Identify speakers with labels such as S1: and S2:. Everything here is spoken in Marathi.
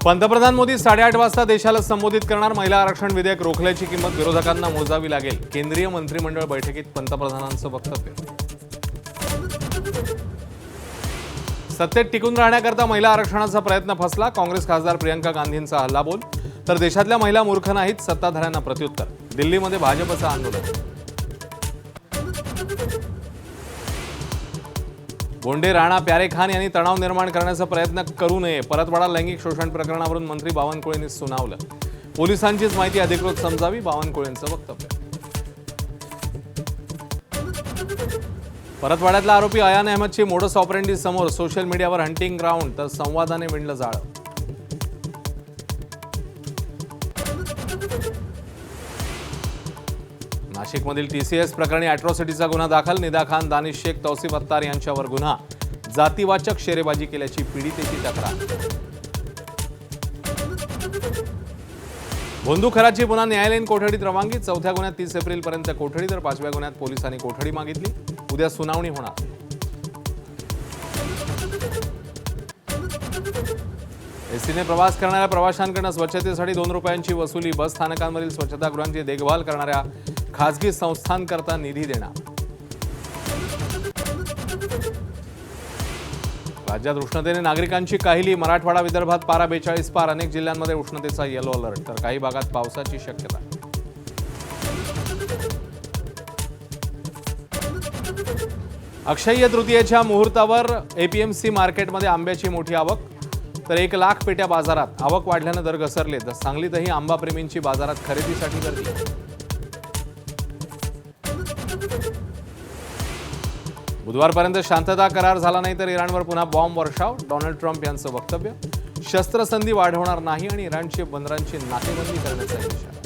S1: पंतप्रधान मोदी 8:30 वाजता देशाला संबोधित करणार. महिला आरक्षण विधेयक रोखल्याची किंमत विरोधकांना मोजावी लागेल. केंद्रीय मंत्रिमंडळ बैठकीत पंतप्रधानांचं वक्तव्य. सत्तेत टिकून राहण्याकरता महिला आरक्षणाचा प्रयत्न फसला. काँग्रेस खासदार प्रियंका गांधींचा हल्लाबोल. तर देशातल्या महिला मूर्ख नाहीत, सत्ताधाऱ्यांना प्रत्युत्तर. दिल्लीमध्ये भाजपचं आंदोलन. बोंडे, राणा, प्यारेखान यांनी तणाव निर्माण करण्याचा प्रयत्न करू नये. परतवाडा लैंगिक शोषण प्रकरणावरून मंत्री बावनकुळेंनी सुनावलं. पोलिसांचीच माहिती अधिकृत समजावी, बावनकुळेंचं वक्तव्य. परतवाड्यातला आरोपी अयान अहमदची मोडस ऑपरेंडी समोर. सोशल मीडियावर हंटिंग ग्राउंड, तर संवादाने विणलं जाळं. नाशिकमधील TCS प्रकरणी अॅट्रॉसिटीचा गुन्हा दाखल. निदा खान, दानिश शेख, तौसिफ अत्तार यांच्यावर गुन्हा. जातीवाचक शेरेबाजी केल्याची पीडितेची तक्रार. भोंदूखराची पुन्हा न्यायालयीन कोठडीत रवानगी. चौथ्या गुन्ह्यात 30 एप्रिलपर्यंत कोठडी, तर 5व्या गुन्ह्यात पोलिसांनी कोठडी मागितली. उद्या सुनावणी होणार. एसटीने प्रवास करणाऱ्या प्रवाशांकडून स्वच्छतेसाठी 2 रुपयांची वसुली. बस स्थानकांवरील स्वच्छतागृहांची देखभाल करणाऱ्या खासगी संस्थांकरता निधी देणार. राज्यात उष्णतेने नागरिकांची काहिली. मराठवाडा, विदर्भात पारा 42 पार. अनेक जिल्ह्यांमध्ये उष्णतेचा येलो अलर्ट, तर काही भागात पावसाची शक्यता. अक्षय्य तृतीयेच्या मुहूर्तावर APMC मार्केटमध्ये आंब्याची मोठी आवक, तर 1 लाख पेट्या बाजारात. आवक वाढल्यानं दर घसरले. तर सांगलीतही आंबा प्रेमींची बाजारात खरेदीसाठी गर्दी. बुधवारपर्यंत शांतता करार झाला नाही तर इराणवर पुन्हा बॉम्ब वर्षाव. डोनाल्ड ट्रम्प यांचं वक्तव्य. शस्त्रसंधी वाढवणार नाही आणि इराणची बंदरांची नाकेबंदी करण्याचा इशारा.